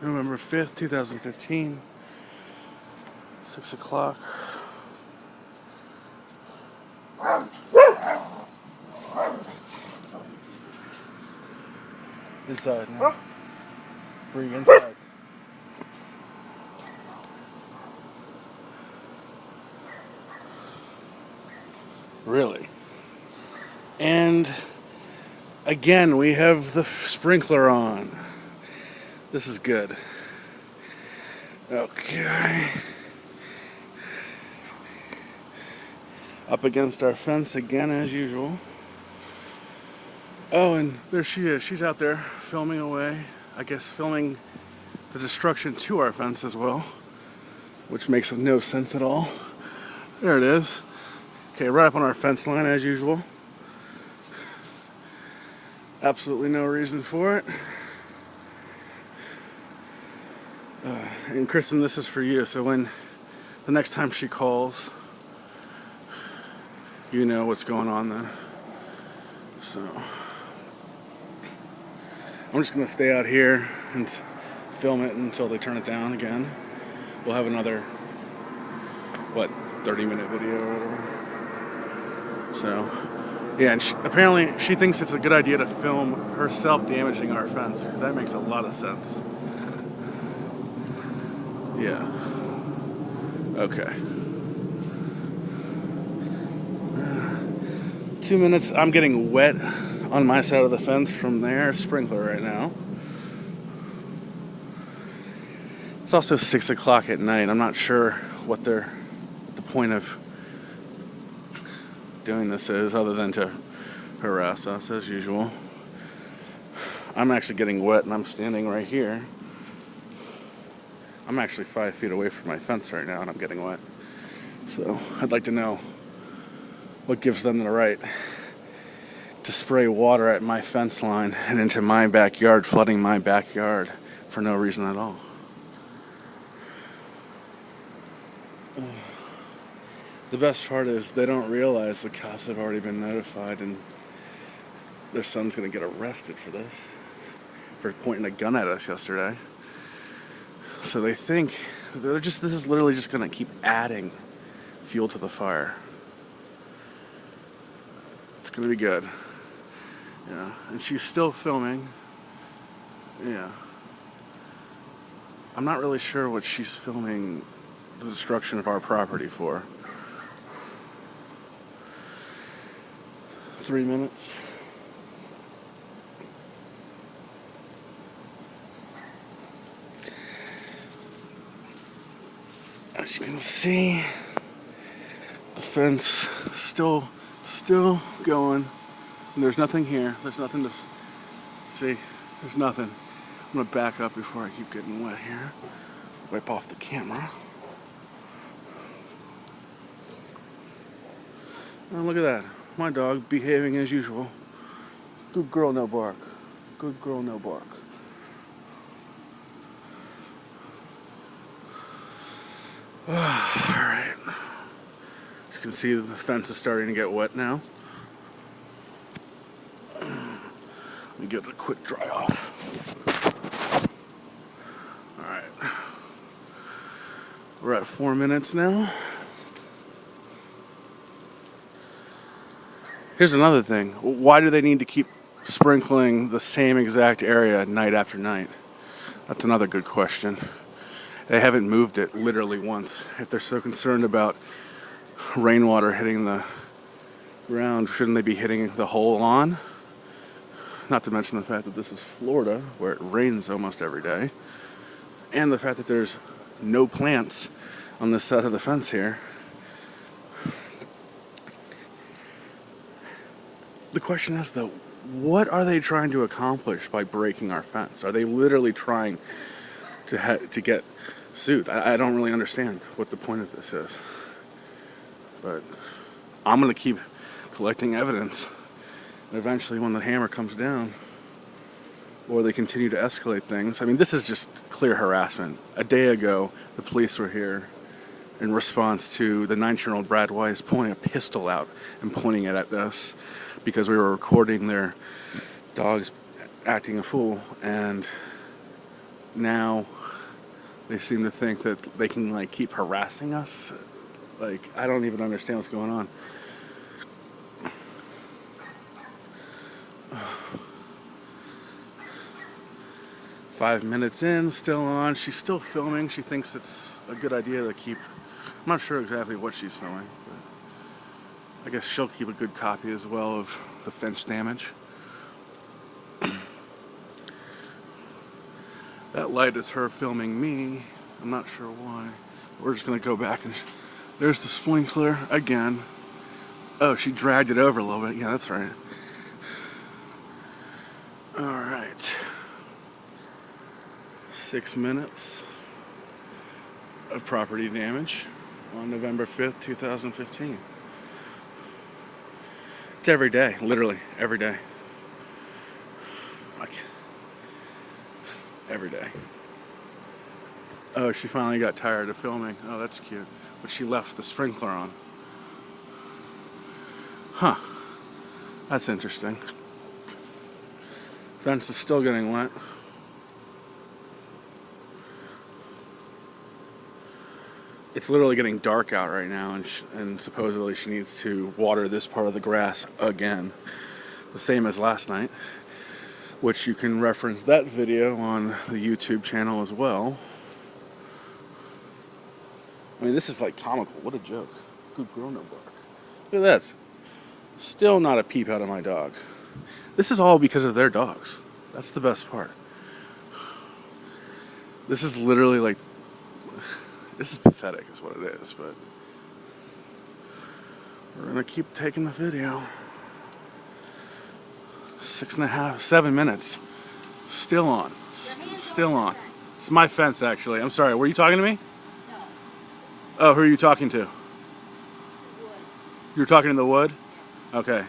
November 5th, 2015, 6 o'clock. Inside now. Bring inside. Really? And again, we have the sprinkler on. This is good. Okay. Up against our fence again as usual. Oh, and there she is. She's out there filming away. I guess filming the destruction to our fence as well, which makes no sense at all. There it is. Okay, right up on our fence line as usual. Absolutely no reason for it. And Kristen, this is for you. So when the next time she calls, you know what's going on then. So I'm just gonna stay out here and film it until they turn it down again. We'll have another 30-minute video or whatever. So yeah, and apparently she thinks it's a good idea to film herself damaging our fence, because that makes a lot of sense. Yeah. Okay. 2 minutes. I'm getting wet on my side of the fence from their sprinkler right now. It's also 6 o'clock at night. I'm not sure what the point of doing this is, other than to harass us as usual. I'm actually getting wet and I'm standing right here. I'm actually 5 feet away from my fence right now and I'm getting wet. So I'd like to know what gives them the right to spray water at my fence line and into my backyard, flooding my backyard for no reason at all. The best part is they don't realize the cops have already been notified and their son's going to get arrested for this, for pointing a gun at us yesterday. So they think this is literally just going to keep adding fuel to the fire. It's going to be good. Yeah, and she's still filming. Yeah. I'm not really sure what she's filming the destruction of our property for. 3 minutes. As you can see, the fence still going. And there's nothing here. There's nothing to see. There's nothing. I'm gonna back up before I keep getting wet here. Wipe off the camera. Oh, look at that. My dog behaving as usual. Good girl, no bark. Good girl, no bark. Alright. As you can see, the fence is starting to get wet now. Let me get it a quick dry off. Alright. We're at 4 minutes now. Here's another thing. Why do they need to keep sprinkling the same exact area night after night? That's another good question. They haven't moved it literally once. If they're so concerned about rainwater hitting the ground, shouldn't they be hitting the whole lawn? Not to mention the fact that this is Florida, where it rains almost every day. And the fact that there's no plants on this side of the fence here. The question is, though, what are they trying to accomplish by breaking our fence? Are they literally trying to get sued? I don't really understand what the point of this is. But I'm going to keep collecting evidence. And eventually, when the hammer comes down, or they continue to escalate things. I mean, this is just clear harassment. A day ago, the police were here in response to the 19-year-old Brad Weis pulling a pistol out and pointing it at us because we were recording their dogs acting a fool, and now they seem to think that they can like keep harassing us. Like, I don't even understand what's going on. Five minutes in, still on. She's still filming. She thinks it's a good idea to keep. I'm not sure exactly what she's filming, but I guess she'll keep a good copy as well of the fence damage. That light is her filming me. I'm not sure why. We're just gonna go back and there's the sprinkler again. Oh, she dragged it over a little bit. Yeah, that's right. All right. 6 minutes of property damage on November 5th, 2015. It's every day, literally every day. Like, every day. Oh, she finally got tired of filming. Oh, that's cute. But she left the sprinkler on. Huh. That's interesting. Fence is still getting wet. It's literally getting dark out right now, and supposedly she needs to water this part of the grass again. The same as last night, which you can reference that video on the YouTube channel as well. I mean, this is like comical. What a joke. Good girl, no bark. Look at this. Still not a peep out of my dog. This is all because of their dogs. That's the best part. This is literally like, this is pathetic is what it is, but we're gonna keep taking the video. 6.5, 7 minutes. Still on. Still on. It's my fence, actually. I'm sorry, were you talking to me? No. Oh, who are you talking to? The wood. You're talking in the wood? Okay.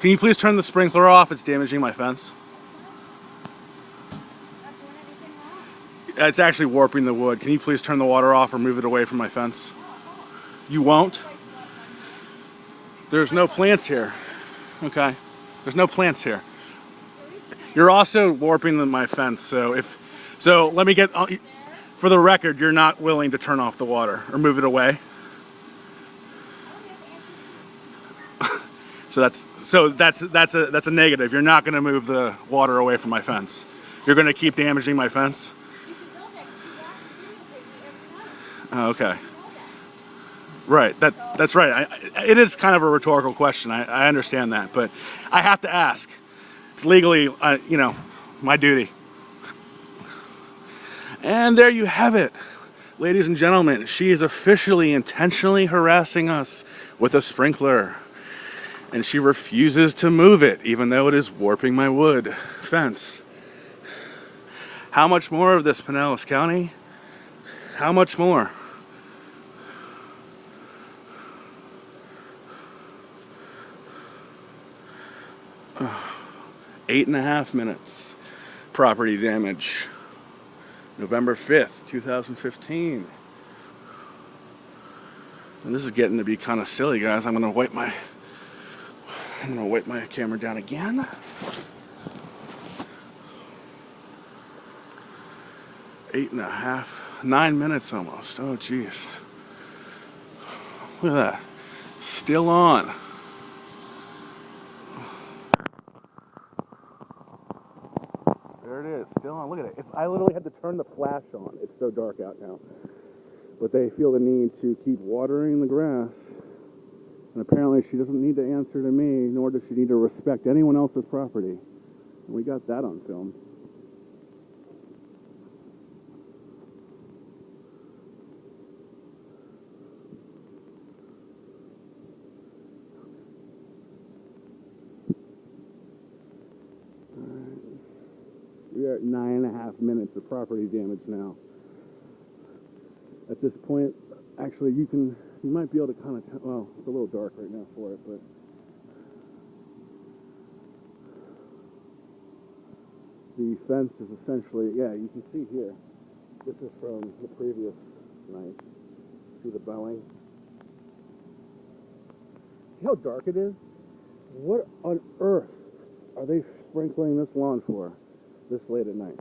Can you please turn the sprinkler off? It's damaging my fence. Not doing anything wrong. It's actually warping the wood. Can you please turn the water off or move it away from my fence? You won't? There's no plants here. Okay. There's no plants here. You're also warping my fence, so let me get, for the record, you're not willing to turn off the water or move it away. So that's a negative. You're not going to move the water away from my fence. You're going to keep damaging my fence. Oh, okay. Right. That's right. It is kind of a rhetorical question. I understand that, but I have to ask. It's legally, my duty. And there you have it, ladies and gentlemen. She is officially intentionally harassing us with a sprinkler. And she refuses to move it, even though it is warping my wood fence. How much more of this, Pinellas County? How much more? Uh, 8.5 minutes. Property damage. November 5th, 2015. And this is getting to be kind of silly, guys. I'm gonna wipe my camera down again. 8.5, 9 minutes almost. Oh, geez. Look at that. Still on. There it is. Still on. Look at it. I literally had to turn the flash on. It's so dark out now. But they feel the need to keep watering the grass. And apparently she doesn't need to answer to me, nor does she need to respect anyone else's property. And we got that on film. We are at 9.5 minutes of property damage now. At this point, actually, you might be able to kind of, well, it's a little dark right now for it, but the fence is essentially, yeah, you can see here. This is from the previous night. See the bowing? See how dark it is? What on earth are they sprinkling this lawn for this late at night?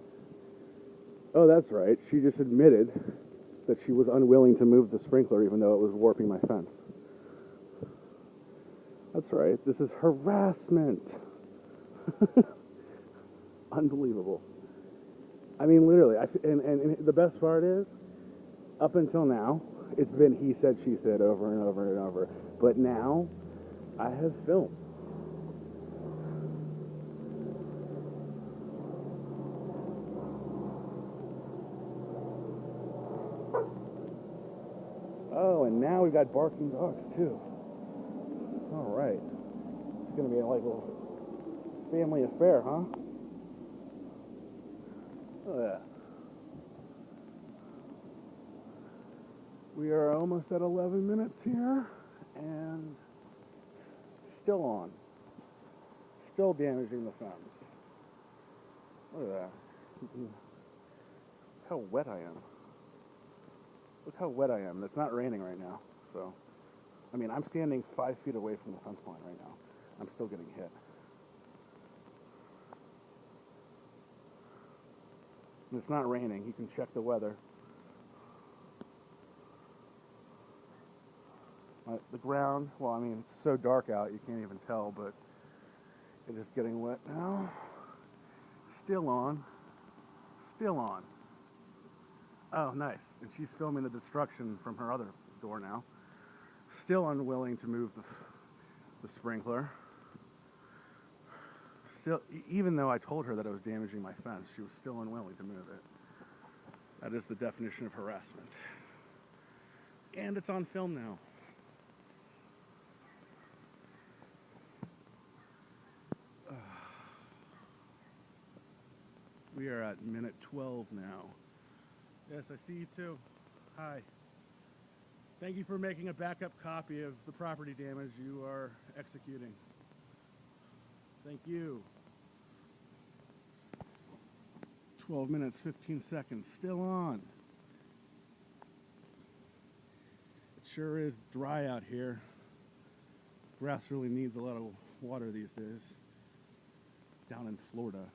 Oh, that's right. She just admitted that she was unwilling to move the sprinkler even though it was warping my fence. That's right. This is harassment. Unbelievable. I mean, literally. And the best part is, up until now, it's been he said, she said over and over and over. But now, I have film. Oh, and now we've got barking dogs, too. All right. It's going to be like a little family affair, huh? Oh, yeah. We are almost at 11 minutes here, and still on. Still damaging the fence. Look at that. Look how wet I am. Look how wet I am. It's not raining right now, so... I mean, I'm standing 5 feet away from the fence line right now. I'm still getting hit. And it's not raining. You can check the weather. The ground, well, I mean, it's so dark out you can't even tell, but it is getting wet now. Still on. Still on. Oh, nice. And she's filming the destruction from her other door now. Still unwilling to move the sprinkler. Still, even though I told her that it was damaging my fence, she was still unwilling to move it. That is the definition of harassment. And it's on film now. We are at minute 12 now. Yes, I see you too. Hi. Thank you for making a backup copy of the property damage you are executing. Thank you. 12 minutes, 15 seconds, still on. It sure is dry out here. Grass really needs a lot of water these days. Down in Florida.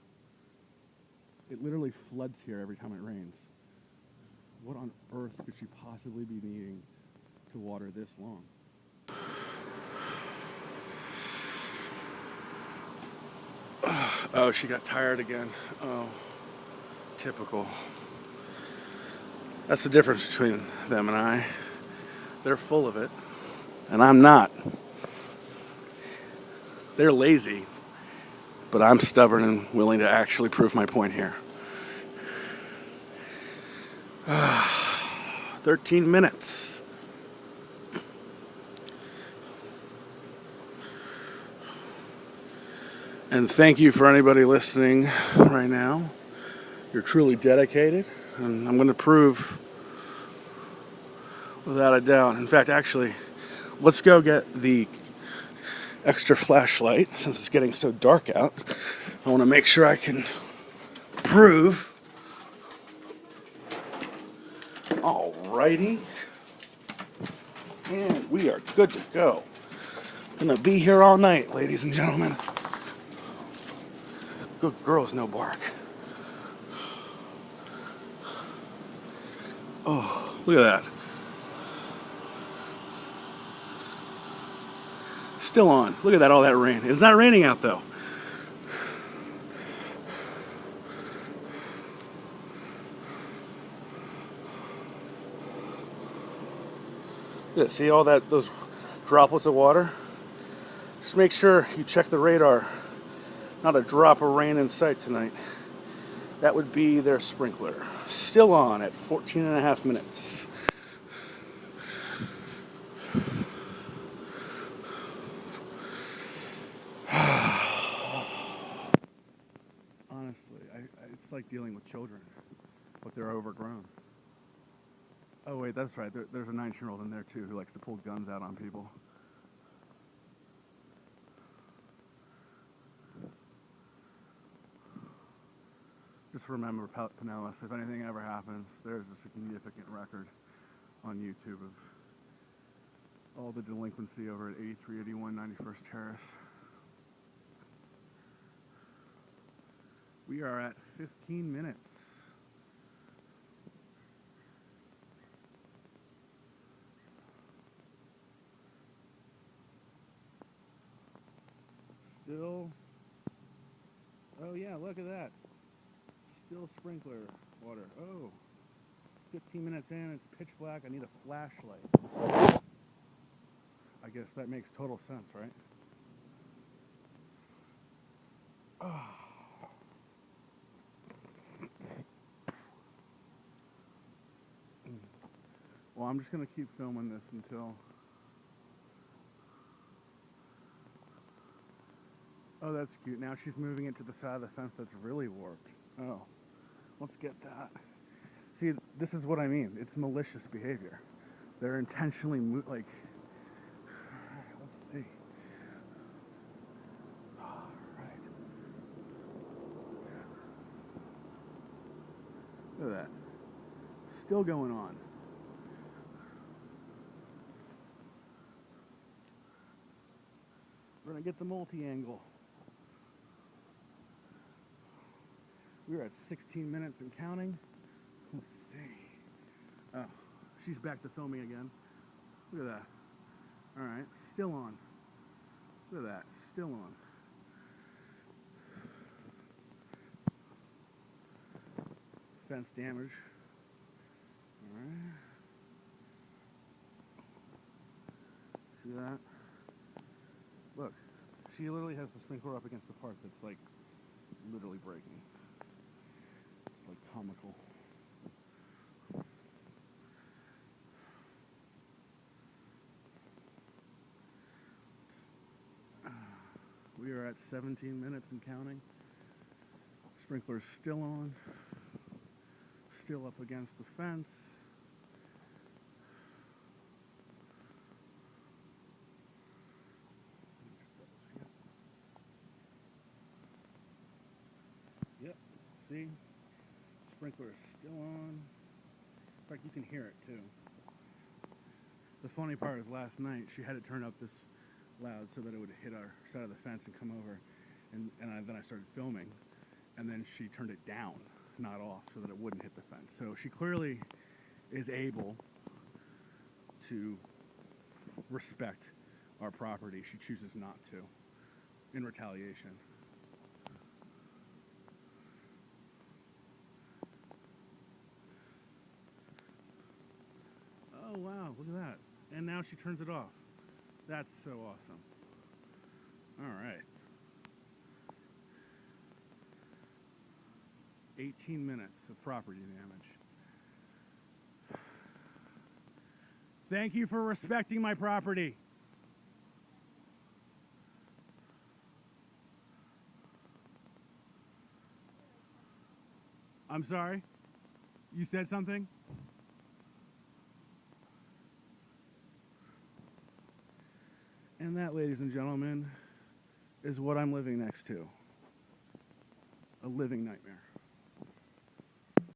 It literally floods here every time it rains. What on earth could she possibly be needing to water this long? Oh, she got tired again. Oh, typical. That's the difference between them and I. They're full of it, and I'm not. They're lazy, but I'm stubborn and willing to actually prove my point here. 13 minutes. And thank you for anybody listening right now. You're truly dedicated, and I'm going to prove without a doubt. In fact, actually, let's go get the extra flashlight since it's getting so dark out. I want to make sure I can prove. Alrighty. And we are good to go. Gonna be here all night, ladies and gentlemen. Good girls, no bark. Oh, look at that. Still on. Look at that, all that rain. It's not raining out though. Yeah, see all that, those droplets of water? Just make sure you check the radar. Not a drop of rain in sight tonight. That would be their sprinkler. Still on at 14 and a half minutes. Honestly, it's like dealing with children, but they're overgrown. Oh wait, that's right. There's a 9-year-old in there too who likes to pull guns out on people. Just remember, Pinellas, if anything ever happens, there's a significant record on YouTube of all the delinquency over at 8381 91st Terrace. We are at 15 minutes. still. Oh yeah, look at that. Still sprinkler water. Oh, 15 minutes in, it's pitch black. I need a flashlight. I guess that makes total sense, right? Oh. Well, I'm just going to keep filming this until... Oh, that's cute. Now she's moving it to the side of the fence that's really warped. Oh, let's get that. See, this is what I mean. It's malicious behavior. They're intentionally, like... Let's see. All right. Look at that. Still going on. We're going to get the multi-angle. We're at 16 minutes and counting. Let's see. Oh, she's back to filming again. Look at that. Alright, still on. Look at that. Still on. Fence damage. Alright. See that? Look, she literally has the sprinkler up against the part that's like literally breaking. It's like comical. We are at 17 minutes and counting. Sprinkler's still on. Still up against the fence. Yep, see? Sprinkler is still on. In fact, you can hear it too. The funny part is last night she had it turned up this loud so that it would hit our side of the fence and come over. And then I started filming. And then she turned it down, not off, so that it wouldn't hit the fence. So she clearly is able to respect our property. She chooses not to in retaliation. Oh wow, look at that. And now she turns it off. That's so awesome. Alright. 18 minutes of property damage. Thank you for respecting my property. I'm sorry? You said something? And that, ladies and gentlemen, is what I'm living next to. A living nightmare.